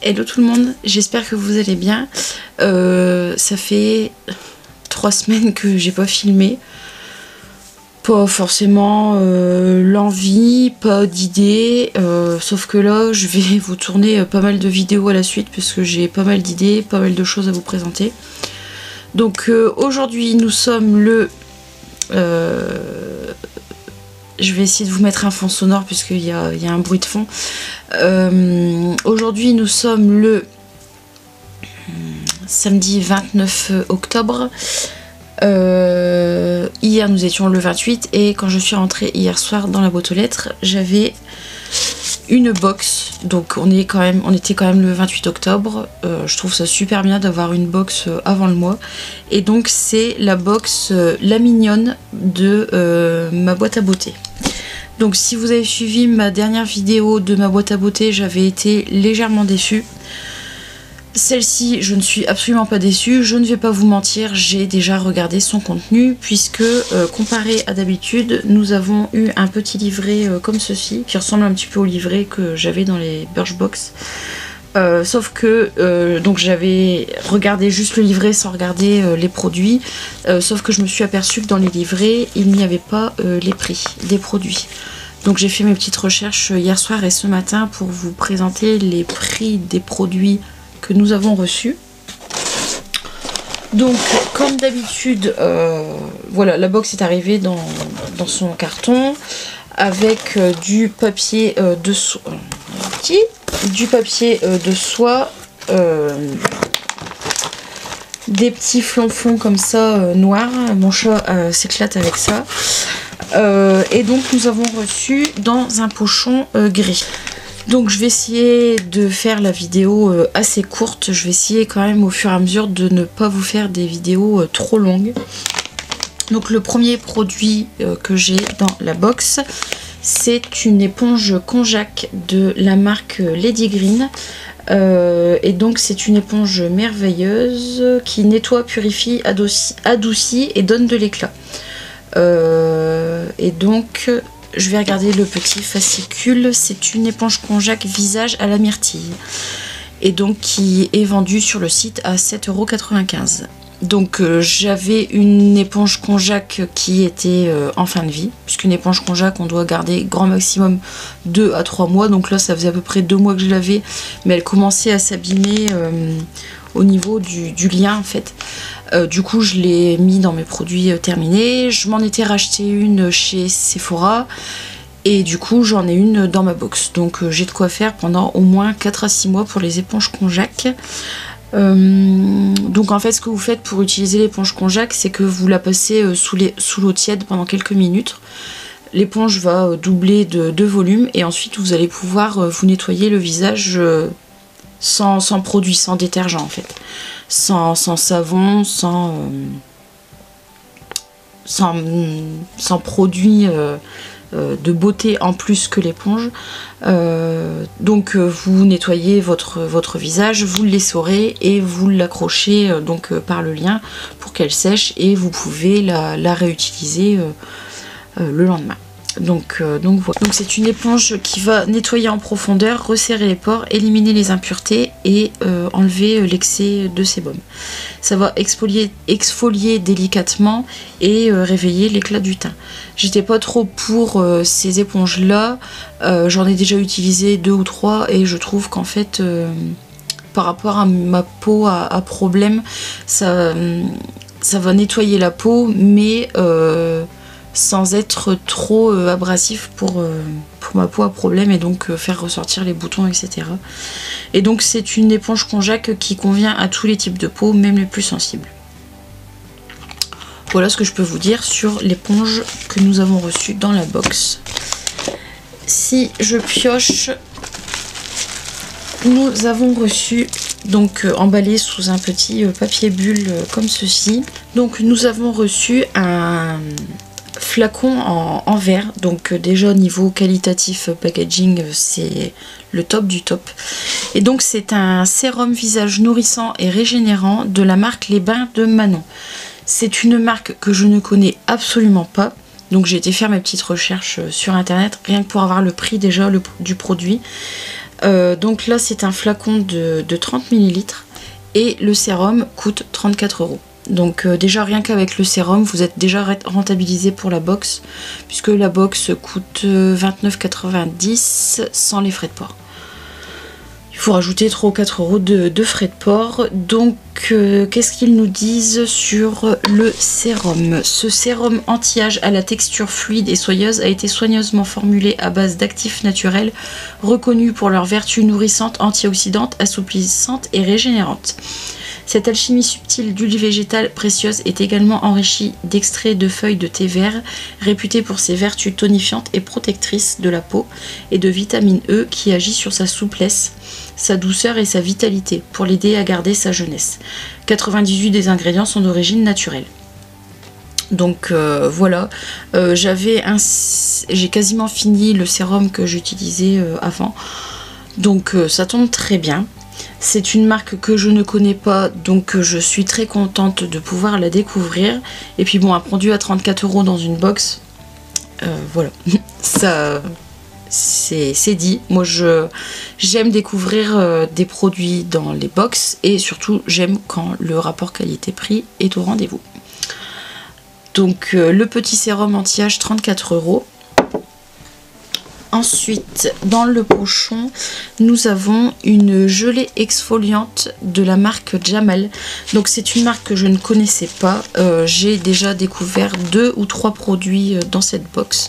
Hello tout le monde, j'espère que vous allez bien. Ça fait 3 semaines que j'ai pas filmé. Pas forcément l'envie, pas d'idées, sauf que là je vais vous tourner pas mal de vidéos à la suite parce que j'ai pas mal d'idées, pas mal de choses à vous présenter. Donc aujourd'hui nous sommes le... je vais essayer de vous mettre un fond sonore puisqu'il y a un bruit de fond. Aujourd'hui nous sommes le samedi 29 octobre. Hier nous étions le 28 et quand je suis rentrée hier soir dans la boîte aux lettres j'avais une box, donc on était quand même le 28 octobre. Je trouve ça super bien d'avoir une box avant le mois, et donc c'est la box La Mignonne de ma boîte à beauté. Donc si vous avez suivi ma dernière vidéo de ma boîte à beauté, j'avais été légèrement déçue. Celle-ci, je ne suis absolument pas déçue, je ne vais pas vous mentir, j'ai déjà regardé son contenu puisque comparé à d'habitude, nous avons eu un petit livret comme ceci, qui ressemble un petit peu au livret que j'avais dans les Birchbox. Sauf que donc j'avais regardé juste le livret sans regarder les produits, sauf que je me suis aperçue que dans les livrets, il n'y avait pas les prix des produits. Donc j'ai fait mes petites recherches hier soir et ce matin pour vous présenter les prix des produits que nous avons reçu. Donc comme d'habitude, voilà, la box est arrivée dans son carton avec du papier de soie, des petits flonflons comme ça noirs. Mon chat s'éclate avec ça. Et donc nous avons reçu dans un pochon gris. Donc je vais essayer de faire la vidéo assez courte, je vais essayer quand même au fur et à mesure de ne pas vous faire des vidéos trop longues. Donc le premier produit que j'ai dans la box, c'est une éponge konjac de la marque Lady Green. Et donc c'est une éponge merveilleuse qui nettoie, purifie, adoucit et donne de l'éclat. Et donc... je vais regarder le petit fascicule. C'est une éponge konjac visage à la myrtille. Et donc qui est vendue sur le site à 7,95 €. Donc j'avais une éponge konjac qui était en fin de vie. Puisqu'une éponge konjac on doit garder grand maximum 2 à 3 mois. Donc là ça faisait à peu près 2 mois que je l'avais. Mais elle commençait à s'abîmer au niveau du lien en fait. Du coup je l'ai mis dans mes produits terminés. Je m'en étais racheté une chez Sephora et du coup j'en ai une dans ma box. Donc j'ai de quoi faire pendant au moins 4 à 6 mois pour les éponges konjac. Donc en fait ce que vous faites pour utiliser l'éponge konjac, c'est que vous la passez sous l'eau tiède pendant quelques minutes. L'éponge va doubler de volume et ensuite vous allez pouvoir vous nettoyer le visage sans produit, sans détergent en fait. Sans savon, sans produit de beauté en plus que l'éponge. Donc vous nettoyez votre visage, vous l'essorez et vous l'accrochez par le lien pour qu'elle sèche et vous pouvez la réutiliser le lendemain. Donc voilà. Donc c'est une éponge qui va nettoyer en profondeur, resserrer les pores, éliminer les impuretés et enlever l'excès de sébum. Ça va exfolier délicatement et réveiller l'éclat du teint. J'étais pas trop pour ces éponges là, j'en ai déjà utilisé 2 ou 3 et je trouve qu'en fait par rapport à ma peau à problème, ça va nettoyer la peau mais sans être trop abrasif pour ma peau à problème et donc faire ressortir les boutons, etc. Et donc c'est une éponge konjac qui convient à tous les types de peau, même les plus sensibles. Voilà ce que je peux vous dire sur l'éponge que nous avons reçue dans la box. Si je pioche, nous avons reçu, donc emballé sous un petit papier bulle comme ceci. Donc nous avons reçu un flacon en verre, donc déjà au niveau qualitatif packaging c'est le top du top. Et donc c'est un sérum visage nourrissant et régénérant de la marque Les Bains de Manon. C'est une marque que je ne connais absolument pas, donc j'ai été faire mes petites recherches sur internet rien que pour avoir le prix déjà du produit. Donc là c'est un flacon de 30 ml et le sérum coûte 34 €. Donc déjà rien qu'avec le sérum vous êtes déjà rentabilisé pour la box, puisque la box coûte 29,90 € sans les frais de port. Il faut rajouter 3 ou 4 € de frais de port. Donc qu'est-ce qu'ils nous disent sur le sérum? Ce sérum anti-âge à la texture fluide et soyeuse a été soigneusement formulé à base d'actifs naturels reconnus pour leurs vertus nourrissantes, antioxydantes, assouplissantes et régénérantes. Cette alchimie subtile d'huile végétale précieuse est également enrichie d'extraits de feuilles de thé vert, réputées pour ses vertus tonifiantes et protectrices de la peau, et de vitamine E qui agit sur sa souplesse, sa douceur et sa vitalité pour l'aider à garder sa jeunesse. 98 des ingrédients sont d'origine naturelle. Donc voilà, j'ai quasiment fini le sérum que j'utilisais avant, donc ça tombe très bien. C'est une marque que je ne connais pas, donc je suis très contente de pouvoir la découvrir. Et puis bon, un produit à 34 € dans une box, voilà, ça c'est dit. Moi j'aime découvrir des produits dans les box, et surtout j'aime quand le rapport qualité-prix est au rendez-vous. Donc le petit sérum anti-âge 34 €. Ensuite, dans le pochon, nous avons une gelée exfoliante de la marque Jamal. Donc c'est une marque que je ne connaissais pas. J'ai déjà découvert 2 ou 3 produits dans cette box.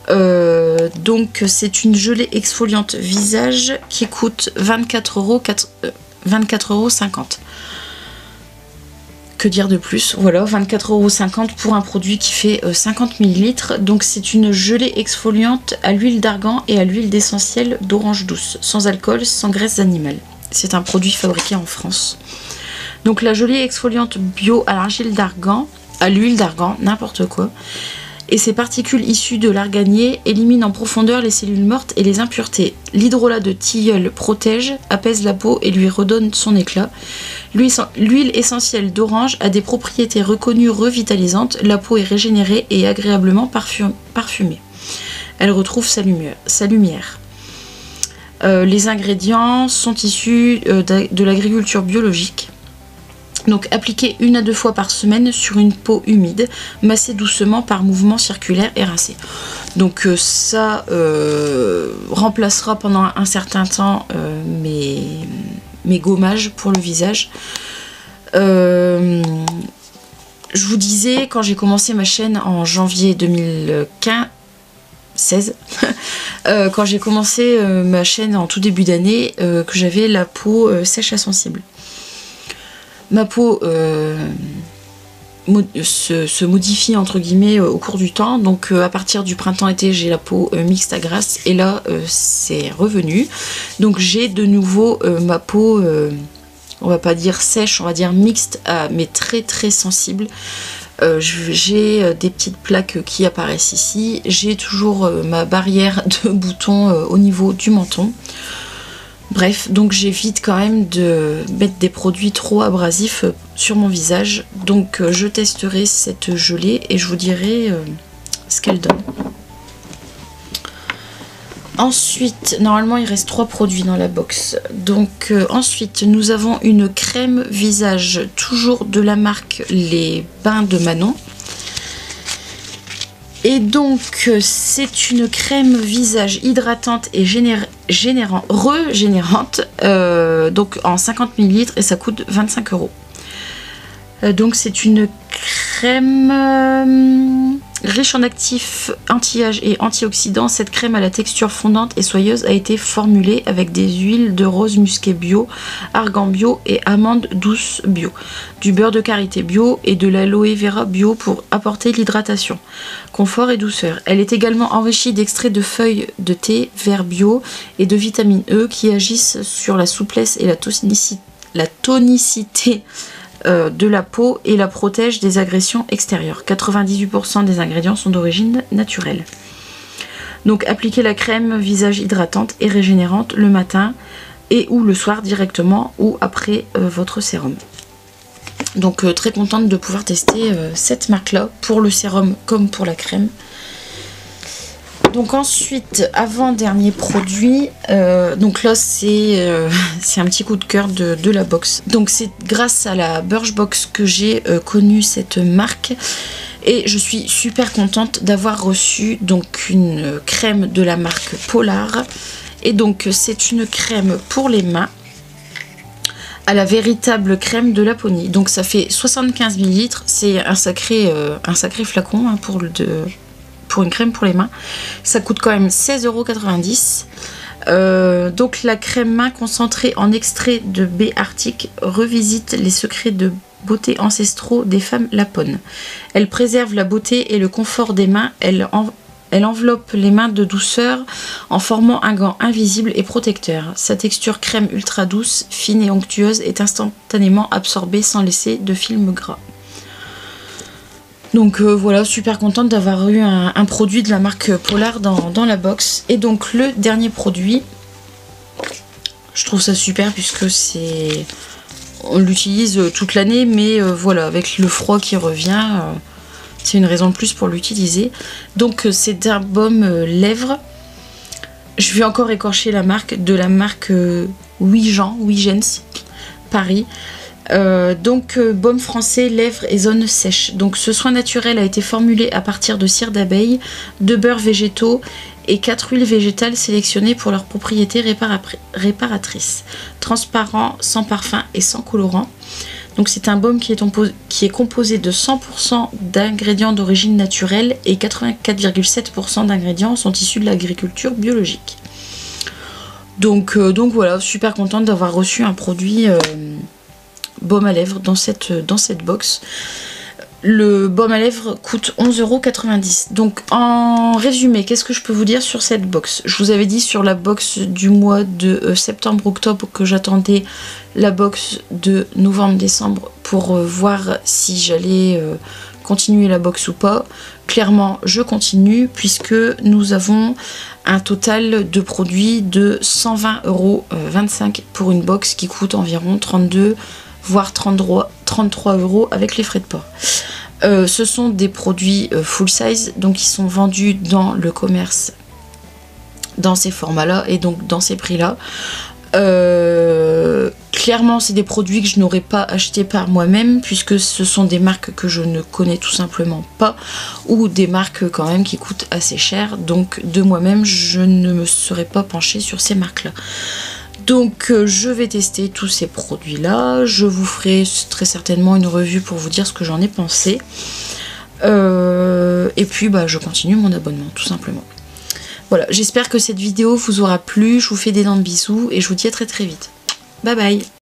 Donc c'est une gelée exfoliante visage qui coûte 24,50 €. Que dire de plus? Voilà, 24,50 € pour un produit qui fait 50 ml. Donc c'est une gelée exfoliante à l'huile d'argan et à l'huile d'essentiel d'orange douce, sans alcool, sans graisse animale. C'est un produit fabriqué en France. Donc la gelée exfoliante bio à l'huile d'argan, n'importe quoi. Et ses particules issues de l'arganier éliminent en profondeur les cellules mortes et les impuretés. L'hydrolat de tilleul protège, apaise la peau et lui redonne son éclat. L'huile essentielle d'orange a des propriétés reconnues revitalisantes. La peau est régénérée et agréablement parfumée. Elle retrouve sa lumière. Les ingrédients sont issus de l'agriculture biologique. Donc appliquer 1 à 2 fois par semaine sur une peau humide, masser doucement par mouvement circulaire et rincer. Donc ça remplacera pendant un certain temps mes gommages pour le visage. Je vous disais, quand j'ai commencé ma chaîne en janvier 2016, quand j'ai commencé ma chaîne en tout début d'année, que j'avais la peau sèche à sensible. Ma peau se modifie entre guillemets au cours du temps, donc à partir du printemps-été j'ai la peau mixte à grasse, et là c'est revenu, donc j'ai de nouveau ma peau on va pas dire sèche, on va dire mixte, mais très très sensible. J'ai des petites plaques qui apparaissent ici, j'ai toujours ma barrière de boutons au niveau du menton. Bref, donc j'évite quand même de mettre des produits trop abrasifs sur mon visage. Donc je testerai cette gelée et je vous dirai ce qu'elle donne. Ensuite, normalement il reste 3 produits dans la box. Donc ensuite nous avons une crème visage, toujours de la marque Les Bains de Manon. Et donc c'est une crème visage hydratante et régénérante, donc en 50 ml, et ça coûte 25 €. Donc c'est une crème riche en actifs anti-âge et antioxydants. Cette crème à la texture fondante et soyeuse a été formulée avec des huiles de rose musqué bio, argan bio et amandes douces bio, du beurre de karité bio et de l'aloe vera bio pour apporter l'hydratation, confort et douceur. Elle est également enrichie d'extraits de feuilles de thé vert bio et de vitamine E qui agissent sur la souplesse et la tonicité de la peau et la protège des agressions extérieures. 98% des ingrédients sont d'origine naturelle. Donc appliquez la crème visage hydratante et régénérante le matin et ou le soir directement ou après votre sérum. Donc très contente de pouvoir tester cette marque là pour le sérum comme pour la crème. Donc ensuite, avant-dernier produit, donc là c'est un petit coup de cœur de la box. Donc c'est grâce à la Birchbox que j'ai connu cette marque. Et je suis super contente d'avoir reçu donc une crème de la marque Polar. Et donc c'est une crème pour les mains à la véritable crème de Laponie. Donc ça fait 75 ml, c'est un sacré flacon hein, pour une crème pour les mains. Ça coûte quand même 16,90 €. Donc la crème main concentrée en extrait de baie arctique revisite les secrets de beauté ancestraux des femmes lapones. Elle préserve la beauté et le confort des mains. Elle enveloppe les mains de douceur en formant un gant invisible et protecteur. Sa texture crème ultra douce, fine et onctueuse est instantanément absorbée sans laisser de film gras. Donc voilà, super contente d'avoir eu un produit de la marque Polar dans la box. Et donc le dernier produit, je trouve ça super puisque on l'utilise toute l'année, mais voilà, avec le froid qui revient, c'est une raison de plus pour l'utiliser. Donc c'est un baume lèvres. Je vais encore écorcher la marque, de la marque Wigens Paris. Donc baume français lèvres et zones sèches. Donc ce soin naturel a été formulé à partir de cire d'abeille, de beurre végétaux et 4 huiles végétales sélectionnées pour leurs propriétés réparatrices, transparent, sans parfum et sans colorant. Donc c'est un baume qui est composé de 100% d'ingrédients d'origine naturelle et 84,7% d'ingrédients sont issus de l'agriculture biologique. Donc voilà, super contente d'avoir reçu un produit baume à lèvres dans cette box. Le baume à lèvres coûte 11,90 €. Donc en résumé, qu'est-ce que je peux vous dire sur cette box? Je vous avais dit sur la box du mois de septembre-octobre que j'attendais la box de novembre-décembre pour voir si j'allais continuer la box ou pas. Clairement, je continue puisque nous avons un total de produits de 120,25 € pour une box qui coûte environ 32 voire 33 € avec les frais de port. Ce sont des produits full size, donc ils sont vendus dans le commerce dans ces formats là et donc dans ces prix là. Clairement c'est des produits que je n'aurais pas acheté par moi-même puisque ce sont des marques que je ne connais tout simplement pas ou des marques quand même qui coûtent assez cher, donc de moi-même je ne me serais pas penchée sur ces marques là. Donc je vais tester tous ces produits là, je vous ferai très certainement une revue pour vous dire ce que j'en ai pensé. Et puis je continue mon abonnement tout simplement. Voilà, j'espère que cette vidéo vous aura plu, je vous fais d'énormes bisous et je vous dis à très vite. Bye bye.